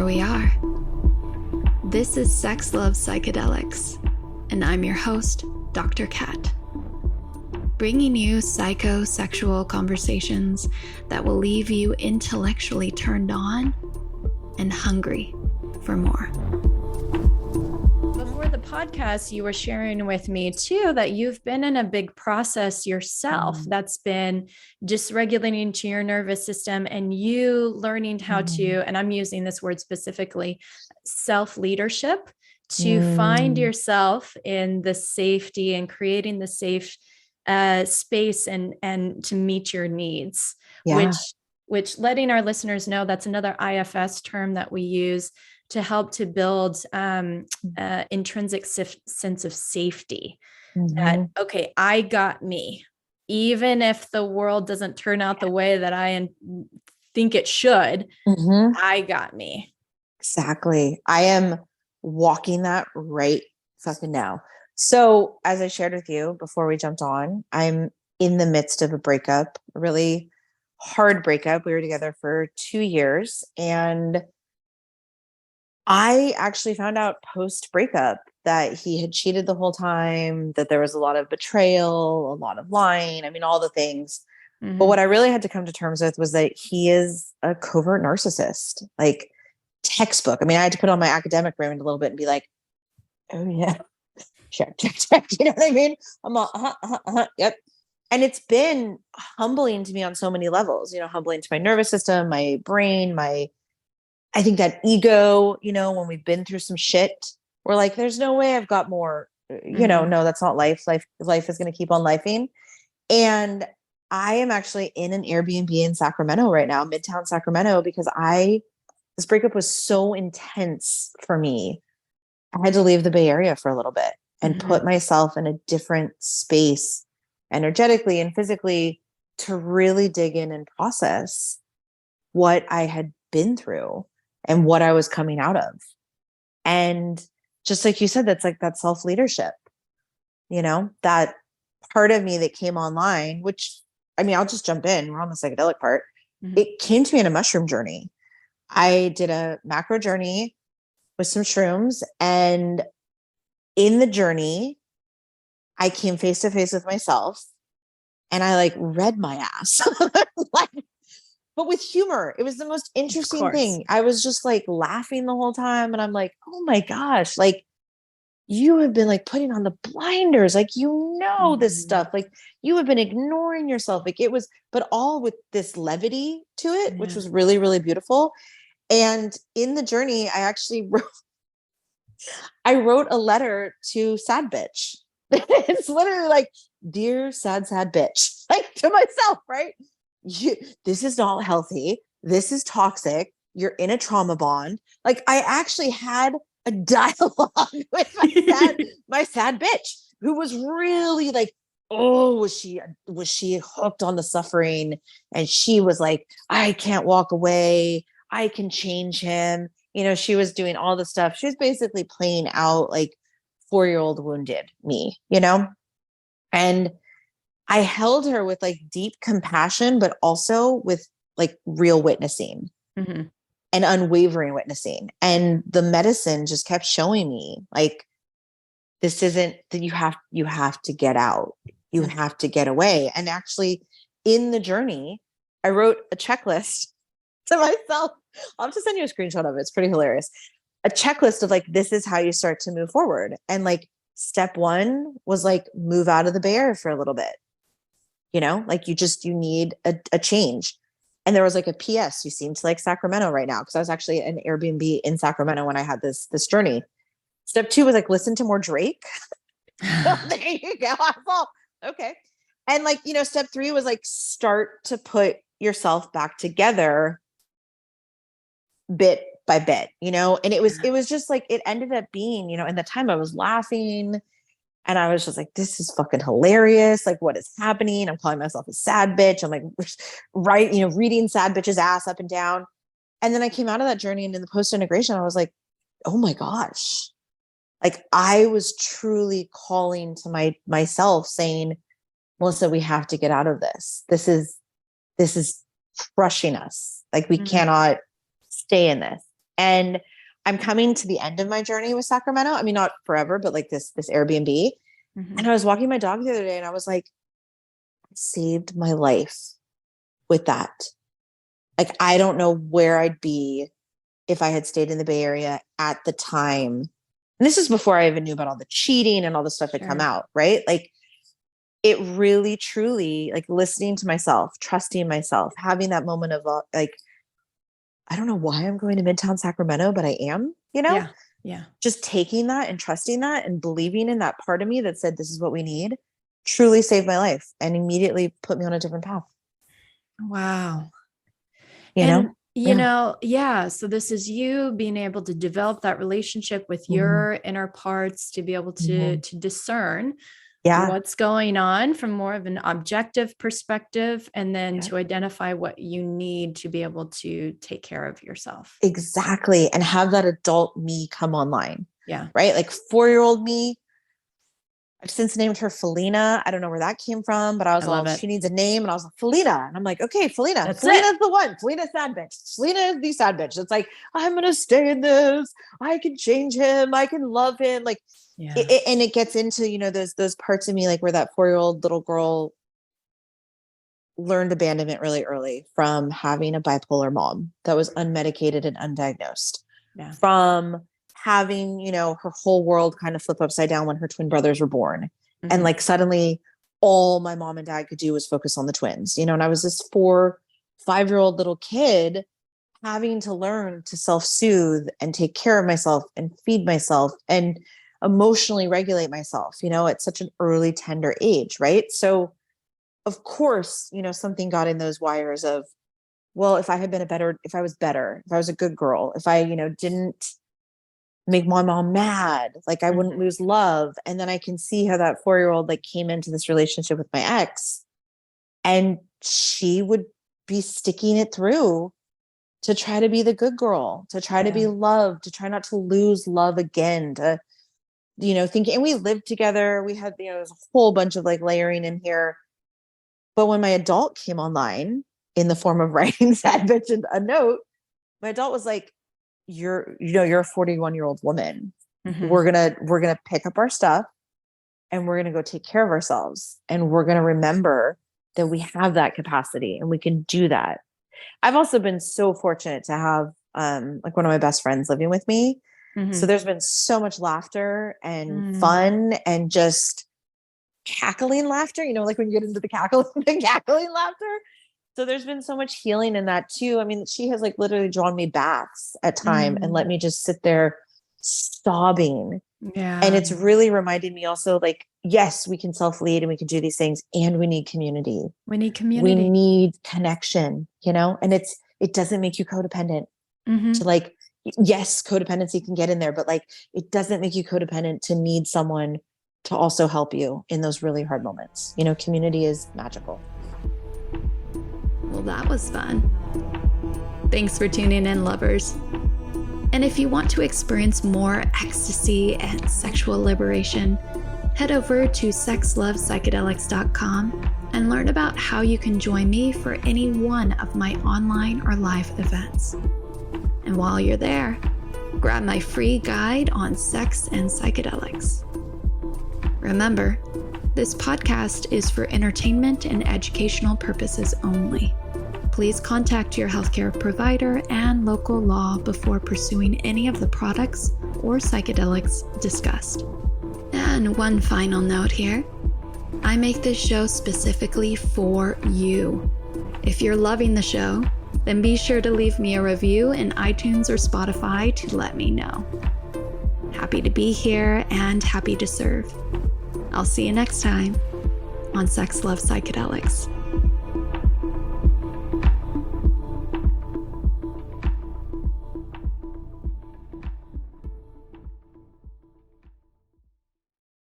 here we are. This is S.x Love Psychedelics, and I'm your host, Dr. Kat. Bringing you psychosexual conversations that will leave you intellectually turned on and hungry for more. Before the podcast, you were sharing with me too that you've been in a big process yourself that's been dysregulating to your nervous system and you learning how to, and I'm using this word specifically, self-leadership to find yourself in the safety and creating the safe space and to meet your needs, which letting our listeners know that's another IFS term that we use to help to build intrinsic sense of safety. That, okay, I got me. Even if the world doesn't turn out the way that I think it should, I got me. Exactly. I am walking that right fucking now. So as I shared with you before we jumped on, I'm in the midst of a breakup, a really hard breakup. We were together for 2 years, and I actually found out post breakup that he had cheated the whole time, that there was a lot of betrayal, a lot of lying. I mean, all the things. But what I really had to come to terms with was that he is a covert narcissist, like textbook. I mean, I had to put on my academic brain a little bit and be like, oh yeah, check. You know what I mean? I'm all, yep. And it's been humbling to me on so many levels, humbling to my nervous system, my brain, I think that ego, when we've been through some shit, we're like, there's no way I've got more, no, that's not life. Life is going to keep on lifing. And I am actually in an Airbnb in Sacramento right now, Midtown Sacramento, because this breakup was so intense for me. I had to leave the Bay Area for a little bit and put myself in a different space energetically and physically to really dig in and process what I had been through and what I was coming out of. And just like you said, that's like that self-leadership, that part of me that came online, which, I mean, I'll just jump in. We're on the psychedelic part. It came to me in a mushroom journey. I did a macro journey with some shrooms, and in the journey, I came face to face with myself and I read my ass. But with humor. It was the most interesting thing. I was just laughing the whole time. And I'm like, oh my gosh, you have been putting on the blinders. This stuff, you have been ignoring yourself. It was, but all with this levity to it, which was really, really beautiful. And in the journey, I actually wrote a letter to sad bitch. It's literally dear sad bitch, to myself, right? This is not healthy. This is toxic. You're in a trauma bond. I actually had a dialogue with my sad bitch, who was really was she hooked on the suffering? And she was like, I can't walk away. I can change him. She was doing all the stuff. She was basically playing out 4-year-old wounded me, and I held her with deep compassion, but also with real witnessing and unwavering witnessing. And the medicine just kept showing me this isn't that you have to get out. You have to get away. And actually in the journey, I wrote a checklist to myself. I'll have to send you a screenshot of it. It's pretty hilarious. A checklist of this is how you start to move forward. And step 1 was move out of the Bay Area for a little bit. You need a change. And there was a PS, you seem to like Sacramento right now. Cause I was actually in an Airbnb in Sacramento when I had this journey. Step 2 was listen to more Drake. So there you go. I thought, okay. And step 3 was start to put yourself back together bit by bit, and it was just it ended up being, in the time I was laughing. And I was just this is fucking hilarious. What is happening? I'm calling myself a sad bitch. I'm reading sad bitch's ass up and down. And then I came out of that journey, and in the post-integration, I was oh my gosh. I was truly calling to myself saying, Melissa, we have to get out of this. This is crushing us. We cannot stay in this. And I'm coming to the end of my journey with Sacramento. I mean, not forever, but like this Airbnb. And I was walking my dog the other day and I was like, I saved my life with that. Like, I don't know where I'd be if I had stayed in the Bay Area at the time. And this is before I even knew about all the cheating and all the stuff that come out, right? Like, it really, truly, like, listening to myself, trusting myself, having that moment of like, I don't know why I'm going to Midtown Sacramento, but I am, you know? Yeah. Just taking that and trusting that and believing in that part of me that said, this is what we need, truly saved my life and immediately put me on a different path. Wow. You know? So this is you being able to develop that relationship with your inner parts to be able to discern what's going on from more of an objective perspective, and then to identify what you need to be able to take care of yourself. Exactly. And have that adult me come online. Yeah. Right? Like 4-year-old me, I've since named her Felina. I don't know where that came from, but I was like, she needs a name. And I was like, Felina. And I'm like, okay, Felina. Felina's the one. Felina's sad bitch. Felina is the sad bitch. It's like, I'm going to stay in this. I can change him. I can love him. Like, and it gets into, you know, those parts of me, like where that 4-year-old little girl learned abandonment really early from having a bipolar mom that was unmedicated and undiagnosed. Yeah. From having, you know, her whole world kind of flip upside down when her twin brothers were born. And like, suddenly all my mom and dad could do was focus on the twins, you know, and I was this 4-5-year-old little kid having to learn to self-soothe and take care of myself and feed myself and emotionally regulate myself, you know, at such an early, tender age. Right. So of course, you know, something got in those wires of, well, if I was better, if I was a good girl, if I, you know, didn't make my mom mad, like I wouldn't lose love. And then I can see how that 4-year-old like came into this relationship with my ex, and she would be sticking it through to try to be the good girl, to try to be loved, to try not to lose love again, to, you know, thinking, and we lived together. We had, you know, there's a whole bunch of like layering in here. But when my adult came online in the form of writing sad bitch and a note, my adult was like, you're a 41-year-old woman. We're going to pick up our stuff and we're going to go take care of ourselves. And we're going to remember that we have that capacity and we can do that. I've also been so fortunate to have, like one of my best friends living with me. So there's been so much laughter and fun and just cackling laughter, you know, like when you get into the cackling laughter. So there's been so much healing in that too. I mean, she has like literally drawn me baths at time and let me just sit there sobbing. Yeah. And it's really reminded me also, like, yes, we can self-lead and we can do these things, and we need community. We need community. We need connection, you know, and it doesn't make you codependent to like, yes, codependency can get in there, but like, it doesn't make you codependent to need someone to also help you in those really hard moments. You know, community is magical. Well, that was fun. Thanks for tuning in, lovers. And if you want to experience more ecstasy and sexual liberation, head over to sxlovepsychedelics.com and learn about how you can join me for any one of my online or live events. And while you're there, grab my free guide on sex and psychedelics. Remember, this podcast is for entertainment and educational purposes only. Please contact your healthcare provider and local law before pursuing any of the products or psychedelics discussed. And one final note here. I make this show specifically for you. If you're loving the show, then be sure to leave me a review in iTunes or Spotify to let me know. Happy to be here and happy to serve. I'll see you next time on S.x Love Psychedelics.